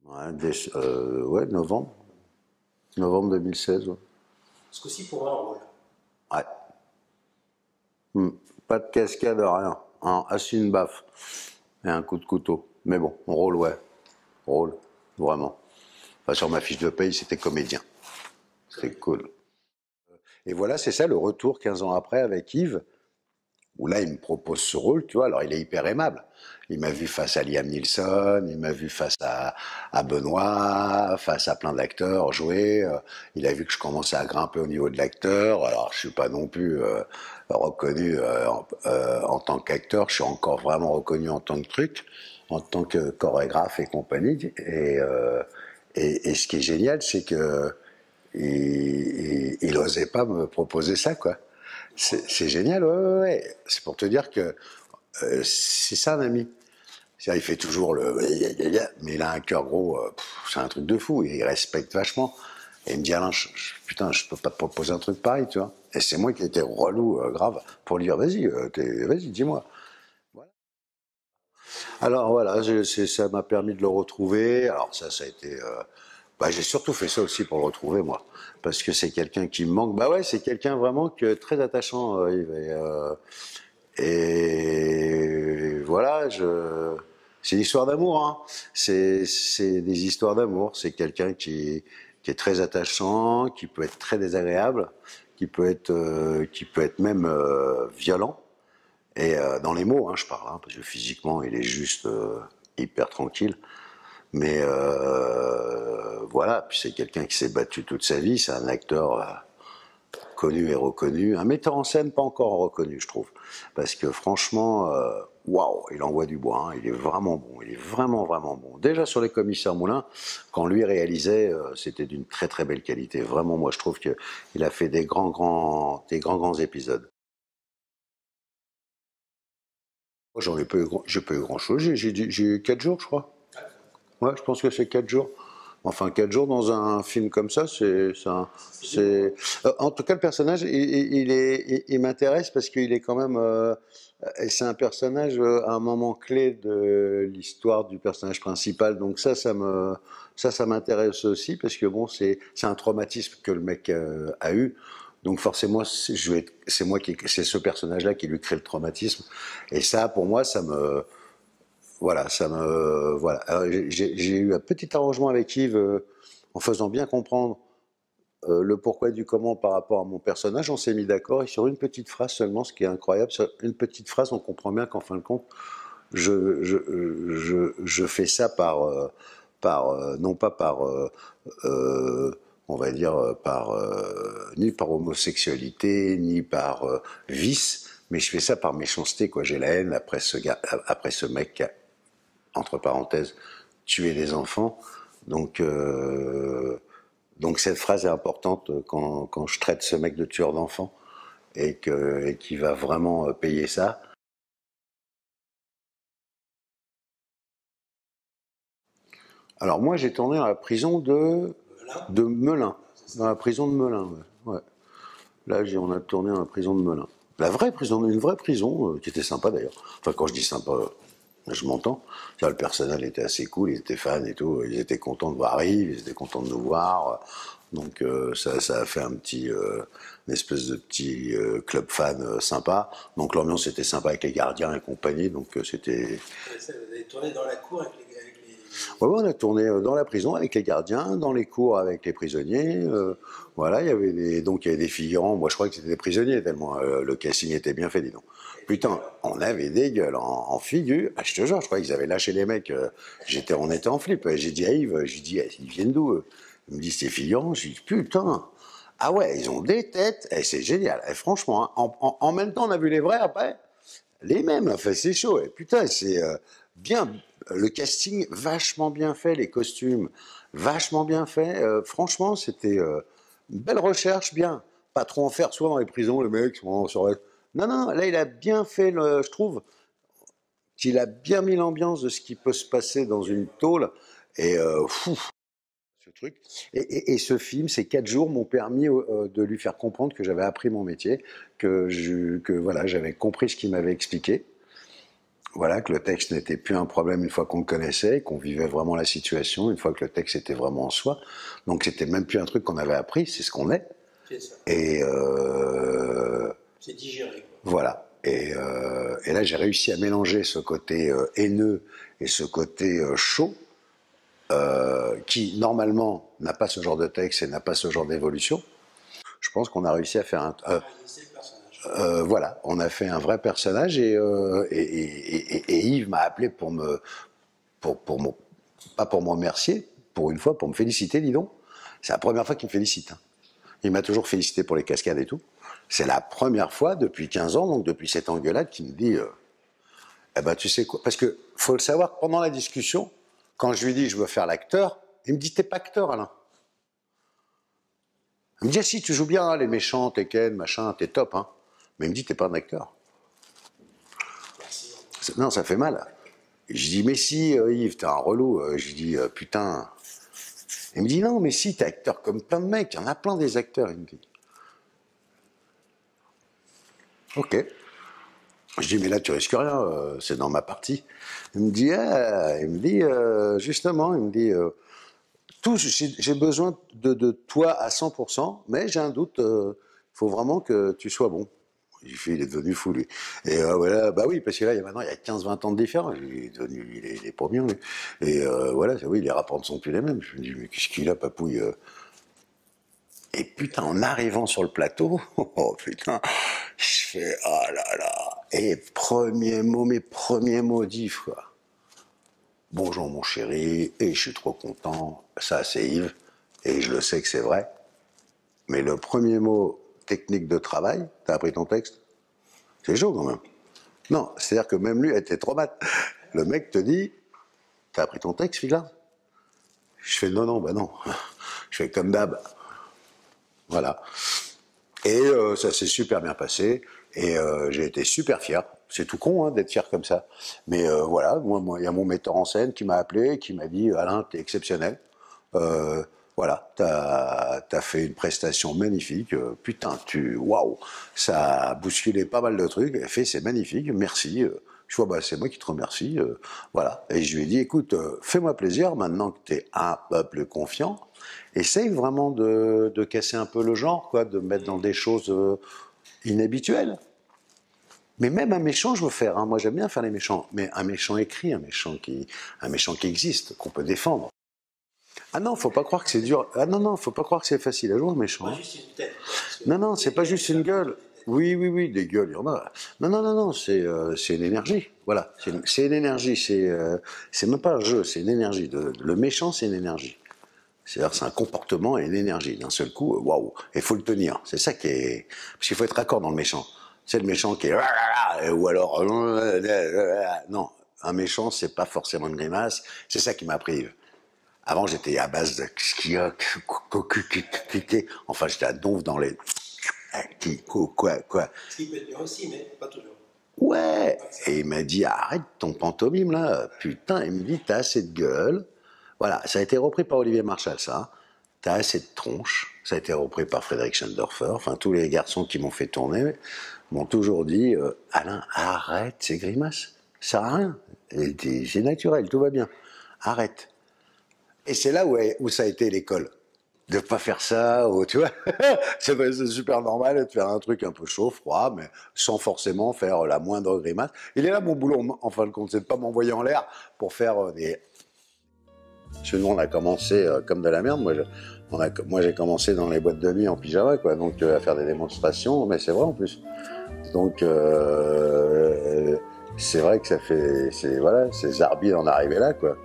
Ouais, ouais, novembre. Novembre 2016. Ouais. Ce coup-ci pour un rôle. Ouais. Hmm. Pas de cascade, rien. Assis une baffe. Et un coup de couteau. Mais bon, on rôle, ouais. Rôle. Vraiment. Enfin, sur ma fiche de paye, c'était comédien. C'est cool. Et voilà, c'est ça le retour 15 ans après avec Yves, où là, il me propose ce rôle, tu vois. Alors, il est hyper aimable. Il m'a vu face à Liam Neeson, il m'a vu face à Benoît, face à plein d'acteurs jouer. Il a vu que je commençais à grimper au niveau de l'acteur. Alors, je suis pas non plus reconnu en tant qu'acteur. Je suis encore vraiment reconnu en tant que truc, en tant que chorégraphe et compagnie. Et ce qui est génial, c'est que il osait pas me proposer ça, quoi. C'est génial, ouais, ouais, ouais. C'est pour te dire que c'est ça un ami. Il fait toujours le mais il a un cœur gros, c'est un truc de fou, il respecte vachement. Et il me dit Alain, putain, je peux pas te proposer un truc pareil, tu vois. Et c'est moi qui étais relou, grave, pour lui dire vas-y, vas-y, dis-moi. Voilà. Alors voilà, ça m'a permis de le retrouver. Alors ça a été. Bah, j'ai surtout fait ça aussi pour le retrouver, moi. Parce que c'est quelqu'un qui me manque. Bah ouais, c'est quelqu'un vraiment très attachant, Yves. Et voilà, c'est une histoire d'amour. Hein. C'est des histoires d'amour. C'est quelqu'un qui est très attachant, qui peut être très désagréable, qui peut être même violent. Et dans les mots, hein, je parle, hein, parce que physiquement, il est juste hyper tranquille. Mais voilà, puis c'est quelqu'un qui s'est battu toute sa vie. C'est un acteur connu et reconnu. Un metteur en scène pas encore reconnu, je trouve. Parce que franchement, waouh, il envoie du bois. Hein. Il est vraiment bon. Il est vraiment, vraiment bon. Déjà sur les commissaires Moulin, quand lui réalisait, c'était d'une très, très belle qualité. Vraiment, moi, je trouve qu'il a fait des grands épisodes. Moi, j'ai pas eu grand chose. J'ai eu 4 jours, je crois. Ouais, je pense que c'est 4 jours. Enfin, 4 jours dans un film comme ça, en tout cas, le personnage, il m'intéresse parce qu'il est quand même. C'est un personnage à un moment clé de l'histoire du personnage principal. Donc ça m'intéresse aussi parce que bon, c'est un traumatisme que le mec a eu. Donc forcément, c'est ce personnage-là qui lui crée le traumatisme. Et ça, pour moi, voilà. Alors, j'ai eu un petit arrangement avec Yves en faisant bien comprendre le pourquoi du comment par rapport à mon personnage. On s'est mis d'accord et sur une petite phrase seulement, ce qui est incroyable, sur une petite phrase, on comprend bien qu'en fin de compte, je fais ça non pas par, euh, on va dire, ni par homosexualité, ni par vice, mais je fais ça par méchanceté, quoi. J'ai la haine après ce mec qui a, entre parenthèses, tuer des enfants. Donc, donc cette phrase est importante quand je traite ce mec de tueur d'enfants et qui va vraiment payer ça. Alors moi j'ai tourné dans la prison Là, de Melun, c'est dans ça. la prison de Melun. Ouais. Ouais. Là on a tourné dans la prison de Melun. La vraie prison, une vraie prison qui était sympa d'ailleurs. Enfin quand je dis sympa, je m'entends. Le personnel était assez cool, ils étaient fans et tout, ils étaient contents de voir Yves, ils étaient contents de nous voir. Donc ça a fait une espèce de petit club fan sympa. Donc l'ambiance était sympa avec les gardiens et compagnie. Donc c'était. Vous avez tourné dans la cour avec les... Ouais, ouais, on a tourné dans la prison avec les gardiens, dans les cours avec les prisonniers. Voilà, donc il y avait des figurants. Moi je crois que c'était des prisonniers tellement le casting était bien fait, dis donc. Et puis, Putain, on avait des gueules en figure. Ah, je te jure, je crois qu'ils avaient lâché les mecs. On était en flip. J'ai dit à Yves, j'ai dit, eh, ils viennent d'où Il me dit, c'est figurants. J'ai dit, putain. Ah ouais, ils ont des têtes. Et c'est génial. Et franchement, hein, en même temps, on a vu les vrais après. Les mêmes, enfin, c'est chaud. Et putain, c'est bien. Le casting, vachement bien fait. Les costumes, vachement bien fait. Franchement, c'était une belle recherche, bien. Pas trop en faire. Souvent dans les prisons, les mecs sont sur la... Non, non, là, il a bien fait, je trouve, qu'il a bien mis l'ambiance de ce qui peut se passer dans une tôle. Et fou, ce truc. Et ce film, ces 4 jours m'ont permis de lui faire comprendre que j'avais appris mon métier, que voilà, j'avais compris ce qu'il m'avait expliqué. voilà, que le texte n'était plus un problème une fois qu'on le connaissait, qu'on vivait vraiment la situation, une fois que le texte était vraiment en soi. Donc c'était même plus un truc qu'on avait appris, c'est ce qu'on est. C'est ça. Et C'est digéré, quoi. voilà. Et là, j'ai réussi à mélanger ce côté haineux et ce côté chaud, qui normalement n'a pas ce genre de texte et n'a pas ce genre d'évolution. Je pense qu'on a réussi à faire un. C'est le personnage. Voilà, on a fait un vrai personnage et Yves m'a appelé pour pas pour me remercier, pour une fois, pour me féliciter, dis donc. C'est la première fois qu'il me félicite. Hein. Il m'a toujours félicité pour les cascades et tout. C'est la première fois depuis 15 ans, donc depuis cette engueulade, qu'il me dit eh ben tu sais quoi, parce que faut le savoir, pendant la discussion, quand je lui dis je veux faire l'acteur, il me dit t'es pas acteur, Alain. Il me dit ah, si tu joues bien, hein, les méchants, t'es Ken, machin, t'es top, hein. Mais il me dit, t'es pas un acteur. Merci. Non, ça fait mal. Je dis, mais si, Yves, t'es un relou. Je dis, putain. Il me dit, non, mais si, t'es acteur comme plein de mecs. Il y en a plein des acteurs, il me dit. Ok. Je dis, mais là, tu risques rien. C'est dans ma partie. Il me dit, justement, il me dit, j'ai besoin de toi à 100%, mais j'ai un doute. Il faut vraiment que tu sois bon. Il est devenu fou, lui. Et voilà, bah oui, parce que là, maintenant, il y a 15-20 ans de différence. Il est pas bien, lui. Et voilà, oui, les rapports ne sont plus les mêmes. Je me dis, mais qu'est-ce qu'il a, papouille Et putain, en arrivant sur le plateau, oh putain, je fais, oh là là. Et mes premiers mots d'Yves, quoi. Bonjour, mon chéri, et je suis trop content. Ça, c'est Yves, et je le sais que c'est vrai. Mais le premier mot technique de travail, t'as appris ton texte? C'est chaud quand même. Non, c'est-à-dire que même lui a été trop mat. Le mec te dit, t'as appris ton texte, Figard? Je fais non, bah non. Je fais comme d'hab. Voilà. Et ça s'est super bien passé. Et j'ai été super fier. C'est tout con hein, d'être fier comme ça. Mais voilà, moi, il y a mon metteur en scène qui m'a appelé, qui m'a dit, Alain, t'es exceptionnel. Voilà, t'as fait une prestation magnifique, putain, waouh, ça a bousculé pas mal de trucs, c'est magnifique, merci, je vois, bah, c'est moi qui te remercie, voilà. Et je lui ai dit, écoute, fais-moi plaisir, maintenant que t'es un peu plus confiant, essaye vraiment de casser un peu le genre, quoi, de me mettre dans des choses inhabituelles. Mais même un méchant, je veux faire, hein. Moi j'aime bien faire les méchants, mais un méchant écrit, un méchant qui existe, qu'on peut défendre. Ah non, faut pas croire que c'est dur. Ah non, faut pas croire que c'est facile à jouer, un méchant. Pas juste une tête. Non, c'est pas juste une gueule. Oui, des gueules, il y en a. Non, c'est une énergie. Voilà, c'est une énergie. C'est même pas un jeu, c'est une énergie. Le méchant, c'est une énergie. C'est-à-dire, c'est un comportement et une énergie. D'un seul coup, waouh. Et il faut le tenir. C'est ça qui est. Parce qu'il faut être raccord dans le méchant. C'est le méchant qui est. Ou alors. Non, un méchant, c'est pas forcément une grimace. C'est ça qui m'a pris. Avant, j'étais à base de enfin, j'étais à donf dans les quoi. Ce qui peut être bien aussi, mais pas toujours. Ouais. Et il m'a dit arrête ton pantomime là, putain. Il me dit t'as assez de gueule. Voilà, ça a été repris par Olivier Marchal, ça. T'as assez de tronche. Ça a été repris par Frédéric Schendorfer. Enfin, tous les garçons qui m'ont fait tourner m'ont toujours dit Alain, arrête ces grimaces. Ça sert à rien. C'est naturel, tout va bien. Arrête. Et c'est là où ça a été l'école. De pas faire ça, ou, tu vois. C'est super normal de faire un truc un peu chaud, froid, mais sans forcément faire la moindre grimace. Il est là mon boulot, en fin de compte, c'est de pas m'envoyer en l'air pour faire des... Chez nous, on a commencé comme de la merde. Moi, j'ai commencé dans les boîtes de nuit en pyjama, quoi, donc à faire des démonstrations, mais c'est vrai en plus. Donc, c'est vrai que ça fait... Voilà, c'est Zarbi d'en arriver là, quoi.